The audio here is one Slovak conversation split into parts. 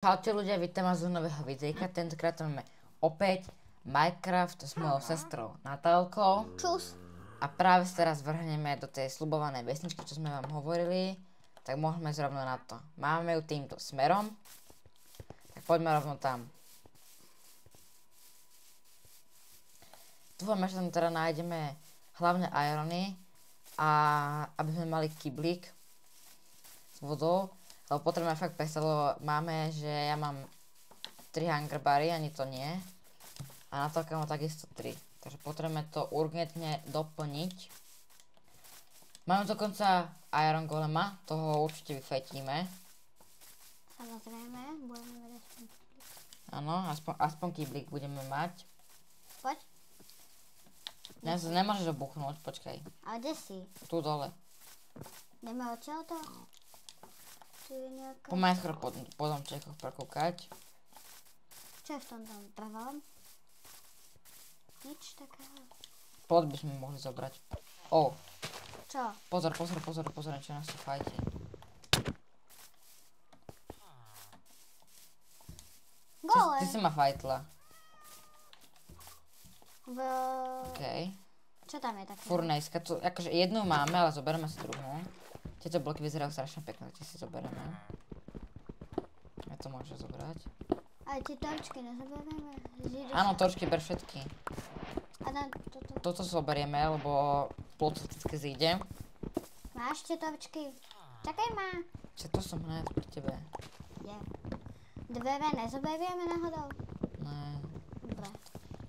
Čaute ľudia, vítam vás z nového videjka. Tentokrát máme opäť Minecraft s mojou sestrou Natálkou. Čus. A práve sa teraz vrhneme do tej sľubovanej vesničky, čo sme vám hovorili. Tak môžeme ísť rovno na to. Máme ju týmto smerom. Tak poďme rovno tam. Dúfam, že tam teda nájdeme hlavne irony. A aby sme mali kyblík s vodou. Lebo potrebujeme fakt pesť, lebo máme, že ja mám 3 hunger bary, ani to nie. A Natálka má takisto 3. Takže potrebujeme to urgentne doplniť. Máme dokonca iron golema, toho určite vyfetíme. Samozrejme, budeme mať aspoň kyblík. Áno, aspoň kyblík budeme mať. Poď. Nemôžeš obuchnúť, počkaj. A kde si? Tu dole. Ideme odtiaľto? Tu je nejaká... Poďme skôr po domčekoch prekúkať. Čo je v tom prvom? Nič takého. Plot by sme mohli zobrať. Oh, Čo? pozor, čo nás tu fajti. Gole! Ty si ma fajtla. Okej. Čo tam je také? Furnejska, tu akože jednu máme, ale zoberieme si druhú. Tieto bloky vyzerajú strašne pekné, tie si zoberieme. Ja to môžem zobrať. Aj tie torčky nezoberieme? Áno, torčky, ber všetky. A na toto. Toto zoberieme, lebo plot sa vždycky zíde. Máš tie torčky? Čakaj ma. Čo to som hneď pri tebe? Je. Dvere nezoberieme náhodou? Ne. Dobre.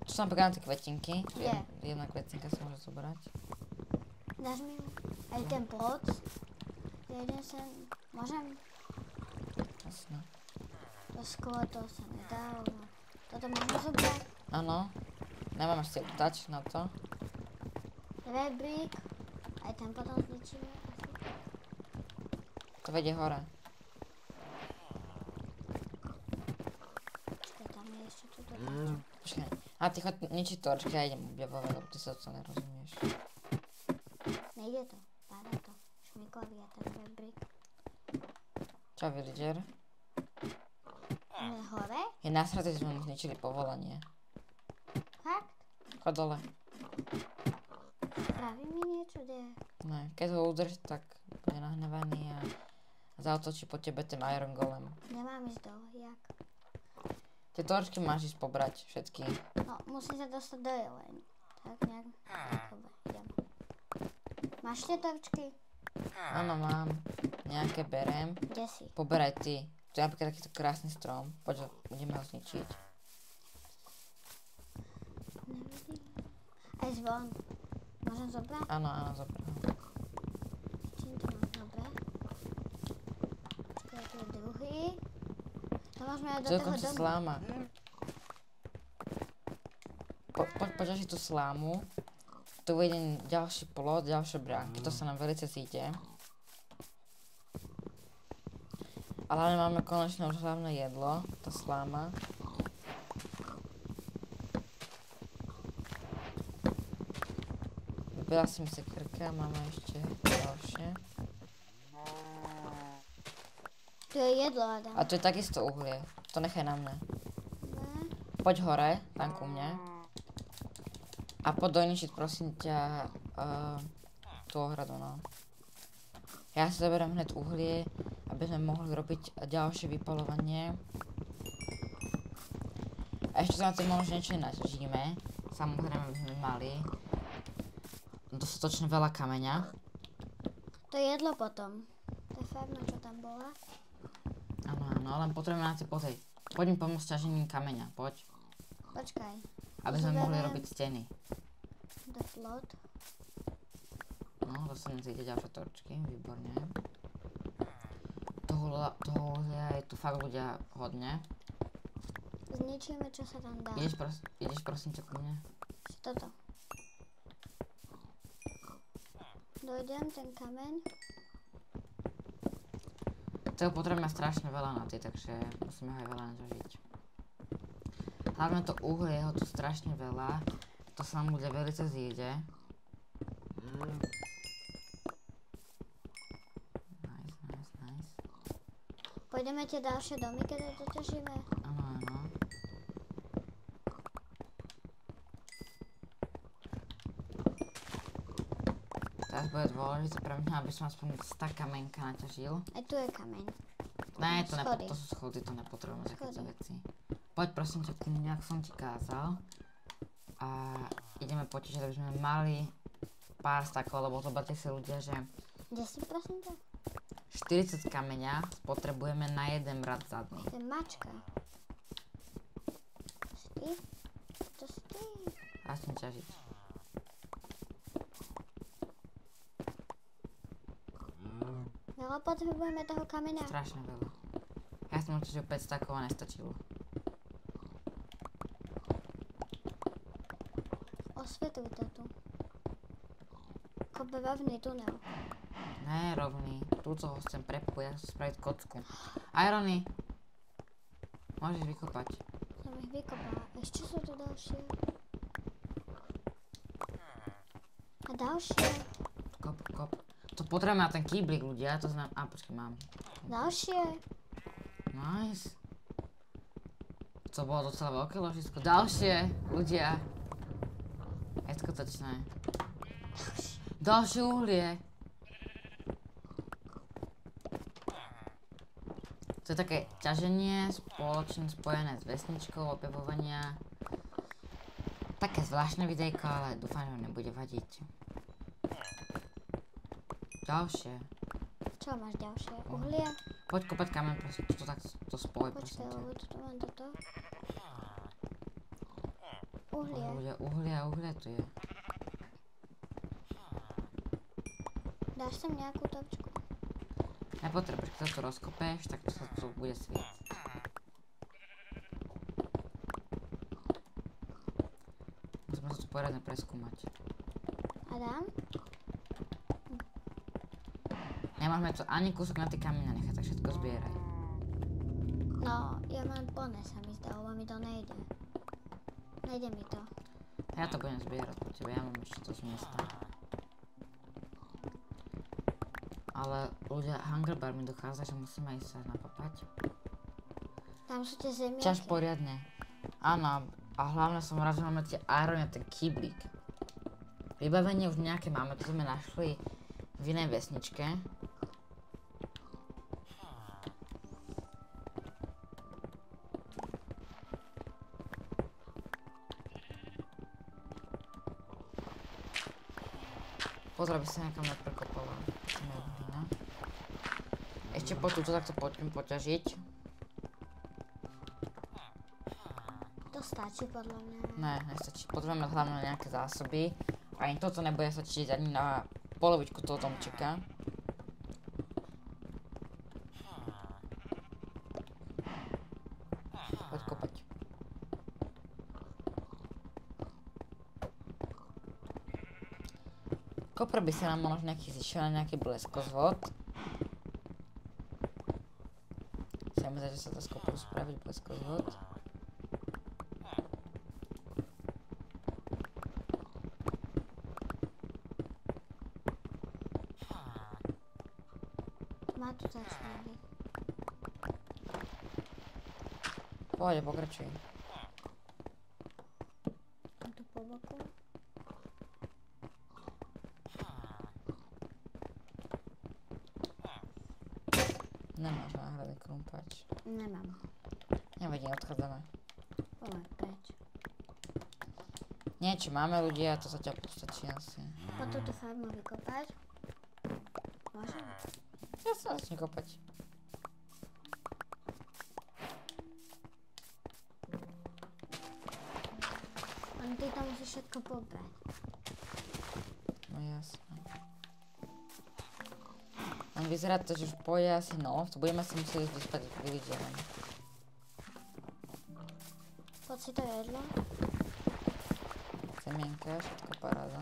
Tu sú napríklad tie kvetinky. Je. Jedna kvetinka sa môže zobrať. Dáš mi ju? Aj ten plot? Jeden sa... Môžem? Jasné. To sklo, to sa nedá, lebo... Toto môžem zobrať? Áno. Nemám ešte tač na to. Rebrík. Aj ten potom zničíme asi. To vedie hore. Počkaj, tam je ešte toto. Počkaj. A ty chod ničiť torčky, ja idem objavovať, lebo ty sa to nerozumieš. Nejde to. Páda to. Šmikovi a ten rebrík. Čau, villager. Je hore? Je nasratý, že sme mu zničili povolanie. Fakt? Chod dole. Spraví mi niečo, kde? Ne, keď ho udrží, tak bude nahnevaný a zautočí po tebe ten iron golem. Nemám ísť dole, jak? Tie torčky máš ísť pobrať, všetky. No, musím sa dostať do jelení. Tak nejak. Dobre, idem. Máš tie torčky? Áno, mám. Nejaké berem. Kde si? Poberaj ty. Tu je napríklad takýto krásny strom. Poď, budeme ho zničiť. Nevidím. Aj zvon. Môžem zobrať? Áno, zobrám. Čím to mám? Dobre. Počkaj, tu je druhý. To môžeme aj do To je toho dokonca domu. sláma. Poď si tú slámu. Tu uvidím ďalší plot, ďalšie bránky. To sa nám velice zíde. Ale hlavne máme konečne už hlavné jedlo, tá sláma. Vybila si mi sekerka, máme ešte ďalšie. Tu je jedlo, Adam. A tu je takisto uhlie, to nechaj na mne. Dobre. Poď hore, tam ku mne. A poď doničiť prosím ťa tú ohradu, no. Ja si zoberiem hneď uhlie, aby sme mohli robiť ďalšie vypaľovanie. A ešte sa na tým možno niečo nažíme. Samozrejme by sme mali dostatočne veľa kameňa. To je jedlo potom. To je farma, čo tam bola. Áno, len potrebujeme na tie pozrieť. Poď mi pomôcť ťažením kameňa, poď. Počkaj. Aby sme mohli robiť steny. The plot. No, zase ide ďalšie torčky, výborne. Toho uhlia je tu fakt ľudia hodne. Zničíme, čo sa tam dá. Ideš prosím ťa ku mne? Toto. Dojdem, ten kameň. Toho potrebujeme strašne veľa na tie, takže musíme ho aj veľa naťažiť. Hlavne to uhlie, je ho tu strašne veľa. To sa nám bude velice zíde. Nice. pôjdeme tie ďalšie domy, keď doťažíme. Áno, áno. Teraz bude dôležité pre mňa, aby som aspoň 100 kamenka naťažil. Aj tu je kameň. Ne, Schody. to sú schody, to nepotrebujeme takéto veci. Poď prosím ťa, nejak som ti kázal. A ideme potišať, aby sme mali pár stakov, lebo zoberte si ľudia, že Kde si prosím ťa? 40 kameňa spotrebujeme na jeden rad zadný. To je mačka. To si ty. Začnem ťažiť. Veľa potrebujeme toho kameňa. Strašne veľa. Ja som určite 5 stakov a nestačilo. Osvetľuj to tu. Kope rovný tunel. Ne, rovný. Tu ho chcem prepojiť, ja chcem spraviť kocku. Irony! Môžeš vykopať. Som ich vykopala. Ešte sú tu ďalšie. A ďalšie. Kop, kop. To potrebujeme na ten kýblik, ľudia, to znamená... A, počkaj, mám. Ďalšie. Nice. To bolo docela veľké ložisko. Ďalšie, ľudia. Je skutočné. Ďalšie uhlie. To je také ťaženie spoločne spojené s vesničkou, objavovania. Také zvláštne videjko, ale dúfam, že nebude vadiť. Ďalšie. Čo máš ďalšie? Uhlie? Poď kopať kameň, prosím, to takto spoj, prosím Počkaj, ťa. lebo tu mám toto. Uhlie. Uhlia tu je. Dáš sem nejakú točku? Nepotrebuješ, keď to rozkopeš, tak to sa tu bude svietiť. Musíme sa tu poriadne preskúmať. A dám? Nemôžeme to ani kúsok na tie kamene nechať, tak všetko zbieraj. No, ja mám plné, sa mi zdá, lebo mi to nejde. Nejde mi to. Ja to budem zbierať po tebe, ja mám ešte to z miesta. Ale ľudia, Hunger Bar mi dochádza, že musíme ísť sa napapať. Tam sú tie zemiaky. Ťaž poriadne. Áno, a hlavne som rád, že máme tie irony a ten kýblik. Vybavenie už nejaké máme, to sme našli v inej vesničke. Pozor, aby sa niekam neprekopala. Ešte po túto takto poďme poťažiť. To stačí podľa mňa. Ne, nestačí. Potrebujeme hlavne nejaké zásoby. Ani toto nebude stačiť ani na polovičku toho domčeka. Poď kopať. Kopr by sa nám možno nejaký zišiel na nejaký bleskozvod. Chceme zdať, že sa dá z kopru spraviť bleskozvod. Má tu začínať. Pohode, pokračuj. A tu po boku. Nemáš náhradný krumpač. Nemám. Nevadí, odchádzame. Poďme preč. Niečo máme ľudia, to sa ťa postačí asi. Po túto farmu vykopať. Môžem? Ja sa začne kopať. Len ty tam musíš všetko pobrať. No jasné. Len vyzerá to, že už pôjde asi noc, budeme si musieť ísť vyspať v Villageren. Poď si to jedlo. Semienka, všetko paráda.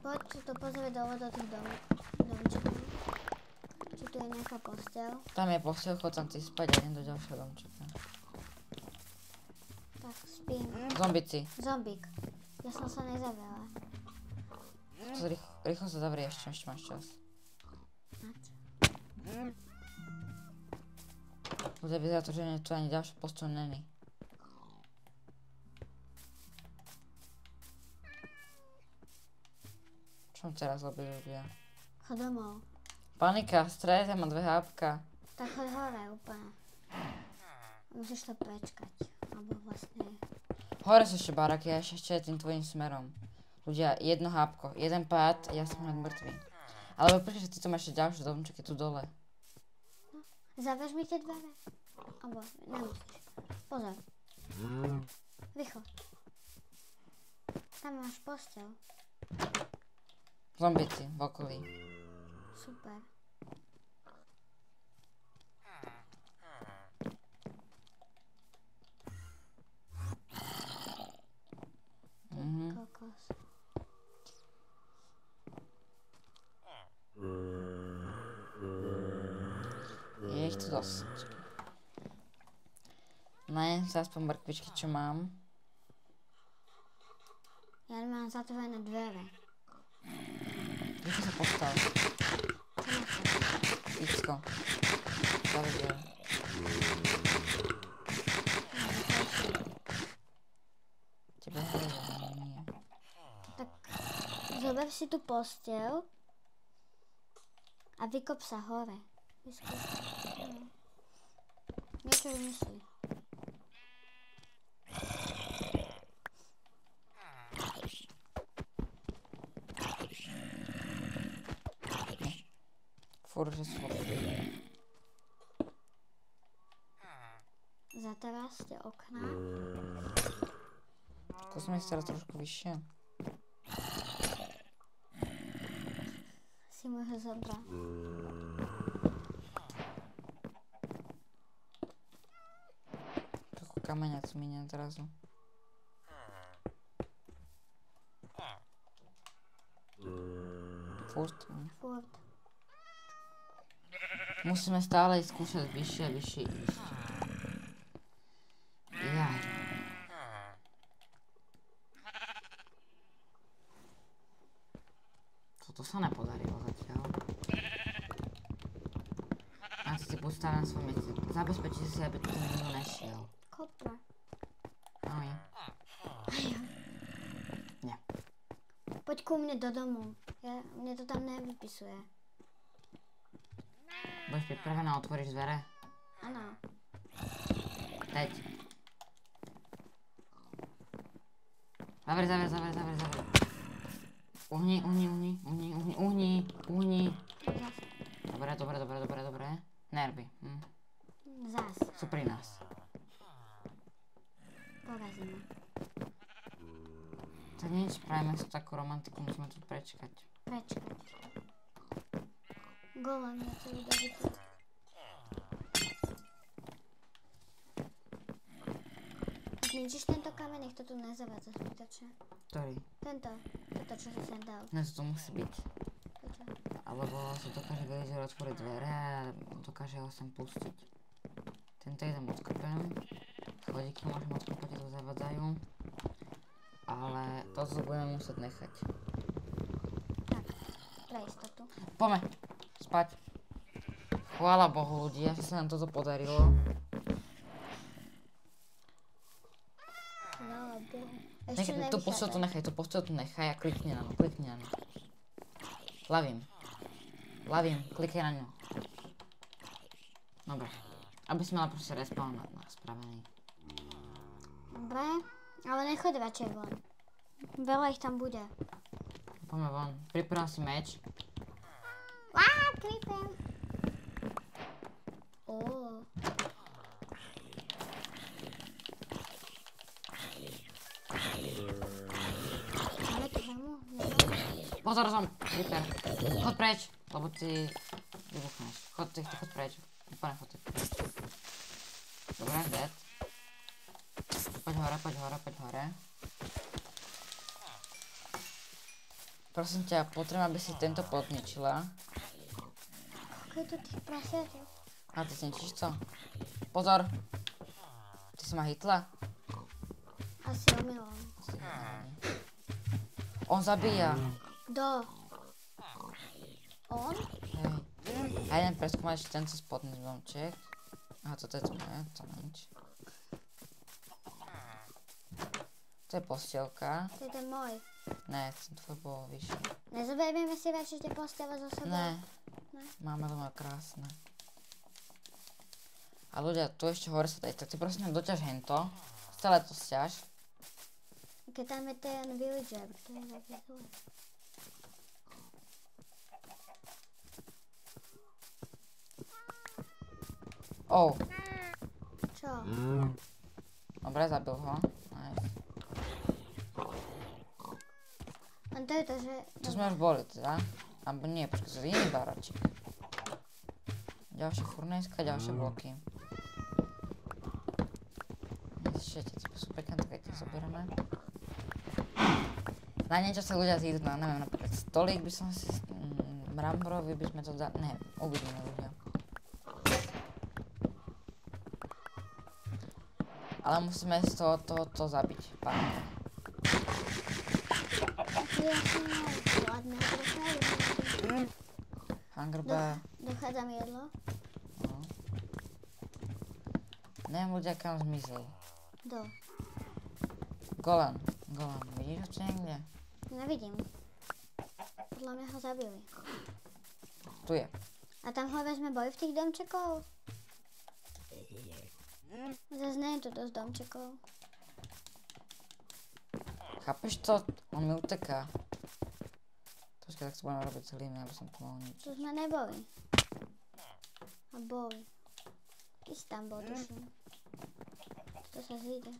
Poď si to pozrieť dole do tých domčekov. Či tu je nejaká posteľ. Tam je posteľ, chod tam si spať a idem do ďalšieho domčeka. Tak spím. Zombici. Zombík. Ja som sa nezavrela. Rýchlo sa zavrie ešte máš čas. Na čo? Ľudia, vyzerá to, že tu ani ďalší postoj není. Čo teraz robí ľudia? Chod domov. Panika, stres, ja mám 2 hápka. Tak chod hore úplne. Musíš to prečkať. Alebo vlastne... Hore sú ešte baraky, ja ešte tým tvojim smerom. Ľudia, 1 hápko, 1 pád, ja som len mŕtvý. Alebo počkaj, že ty tu máš ešte ďalšie domčeky tu dole. No, zavež mi tie dvere. Alebo nemusíš. Pozor. Rýchlo. Tam máš posteľ. Zombici v okolí. Super. Kokos. Je ich tu dosť. Najem sa aspoň mrkvičky, čo mám. Ja mám zatvorené dvere. Kde sa postav? Čo máš? X-ko. Stavi dvere. Tebe hľadá, nie. Tak zober si tú posteľ a vykop sa hore. Niečo vymyslí. Furt, že sú Zataraste okná. skúsme ísť teraz trošku vyššie. Si môže zobrať. Trochu kameňa tu minie odrazu. Furt. Furt. Musíme stále skúšať vyššie a vyššie ísť. Jaj. Toto sa nepodarilo zatiaľ. A si buď stále na svojom mieste. Zabezpečite si, aby tu nikto nešiel. Kopra. Ahoj. Nie. Poď ku mne do domu. Mne to tam nevypisuje. Budeš pripravená, otvoríš dvere? Áno. Teď. Zavri. Uhni. Dobre. Nervy. Zas. Sú pri nás. Porazíme. Tak nič, spravíme si takú romantiku, musíme tu prečkať. Golem je celý dobitý. Zničíš tento kameň, nech to tu nezavádza zbytočne. Ktorý? Tento, čo si sem dal. Dnes to musí byť. Prečo? Alebo sa dokáže viazer otvoriť dvere a dokáže ho sem pustiť. Tento jeden odkopem. Chodíky môžem odkopať, to zavadzajú. Ale toto budeme musieť nechať. Tak, pre istotu. Poďme, spať. Chvála Bohu ľudia, že sa nám toto podarilo. Chvála Bohu. Nechaj, tú posteľ tu nechaj a klikni na ňu. Lavím, klikaj na ňu. Dobre. Aby si mala proste respawn spravený. Dobre, ale nechoď radšej von. Veľa ich tam bude. Poďme von. Pripravám si meč. Creeper. Máme tu helmu? Pozor som, Creeper. Chod preč, lebo ty vybuchneš. Chod preč. Úplne chod preč. Dobre, dead. Poď hore. Prosím ťa, potrebujem, aby si tento podničila. Koľko je tu tých prasiatov? A ty zničíš co? Pozor! Ty si ma hitla? Asi omylom. On zabíja. Kto? On? Hej. A idem preskúmať ešte tento spodný domček. Aha, toto je to moje, to nič. To je postielka. To je ten môj. Ne, ten tvoj bol vyšší. Nezoberieme si radšej tie postele zo sebou? Ne. Máme to krásne. A ľudia, tu ešte hore sa daj, tak ty prosím doťaž hento. Celé to sťaž. Keď tam je ten villager, to je také zle. Oh. Čo? Dobre, zabil ho. Nice. Len to je to, že... Tu sme už boli teda. Abo nie, počkaj, to je iný baráčik. Ďalšie furnéska, ďalšie bloky. Ešte tie sú pekné, tak aj tie zoberieme. Na niečo sa ľudia zídu, na neviem, napríklad stolík by som si... Mramborový by sme to dali... Ne, uvidíme ľudia. Ale musíme z toho zabiť pánka. Hunger bar. Dochádza mi jedlo. No. Neviem ľudia kam zmizol. Golan, vidíš ho tu niekde? Nevidím. Podľa mňa ho zabili. Tu je. A tam hore sme boli v tých domčekov? Zas nie je tu dosť domčekov. Chápeš to? On mi uteká. Počkaj, tak to budeme robiť celými, aby som tu mal nič. Tu sme neboli. A boli. Ty si tam bol, tuším. To sa zíde.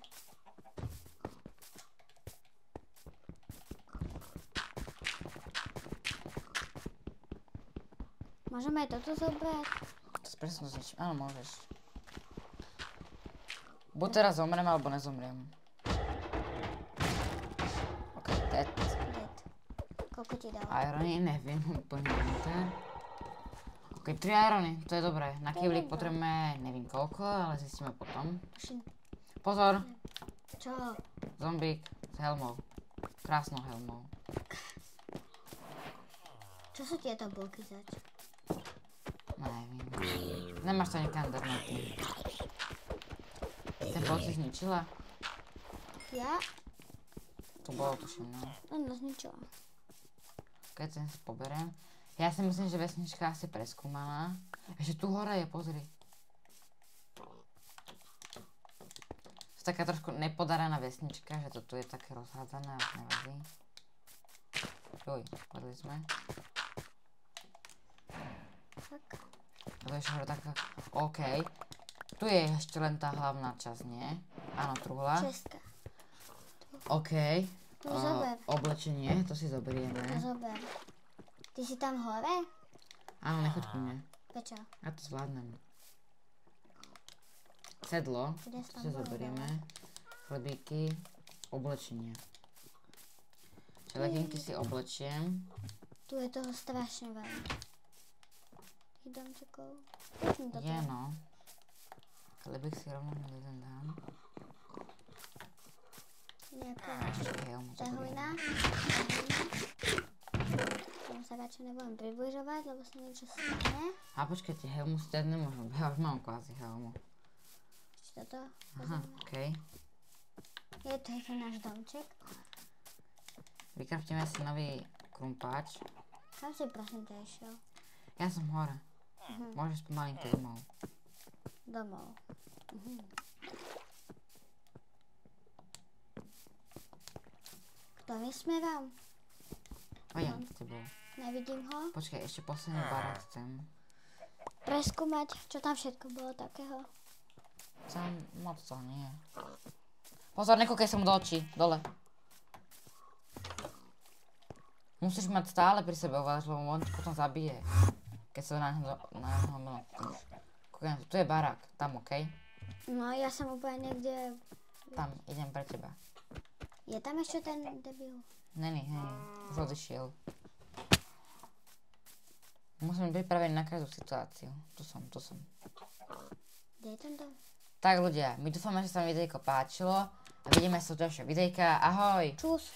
Môžeme aj toto zobrať? To si presne zničím. Áno, môžeš. Buď teraz zomriem, alebo nezomriem. Ok, dead. Koľko ti dalo? Irony, neviem, úplne neviem. Ok, 3 irony, to je dobré. Na kývlik potrebujeme neviem koľko, ale zistíme potom. Pozor! Čo? Zombík s helmou. Krásnou helmou. Čo sú tieto bloky zač? Neviem. Nemáš to nikam dať na tým. Ten bol si zničila? Ja? To bolo tuším, no. No, zničila. Keď ten si poberiem. Ja si myslím, že vesnička asi preskúmaná. Ešte tu hore je, pozri. To je taká trošku nepodarená vesnička, že to tu je také rozhádzané a nevadí. Juj, padli sme. Tak. To je ešte hore taká... OK. Tu je ešte len tá hlavná časť, nie? Áno, truhla. Česká. OK. To zober. Oblečenie, to si zoberieme. To zober. Ty si tam hore? Áno, nechoď ku mne. Prečo? Ja to zvládnem. Sedlo, Kde to si zoberieme. Chlebíky, oblečenie. Leginky si oblečiem. Tu je toho strašne veľa. Tých domčekov. Je no. Chlebík si rovno jeden dám. Nejaká Helmu tehlina. Tomu sa radšej nebudem približovať, lebo sa niečo stane. A počkajte, helmu si dať nemôžem. Ja už mám kvázi helmu. Ešte toto. Aha, okej. Je to ten náš domček. Vykraftíme si nový krumpáč. Kam si prosím ťa išiel? Ja som hore. Môžeš pomalinko domov. Domov. Ktorým smerom? Poďam s tebou. Nevidím ho. Počkaj, ešte posledný barák chcem. Preskúmať, čo tam všetko bolo takého. Tam moc to nie. Pozor, nekúkaj sa mu do očí. Dole. Musíš mať stále pri sebe uvážať, lebo on ti potom zabije. Keď sa na neho mlokneš. Kúkaj, tu je barák. Tam, okej? No, ja som úplne niekde... Tam, idem pre teba. Je tam ešte ten debil? Není, už odišiel. Musíme byť pripravení na každú situáciu. Tu som. Kde je ten dom? Tak ľudia, my dúfame, že sa vám videjko páčilo a vidíme sa v ďalšej videjka. Ahoj! Čus!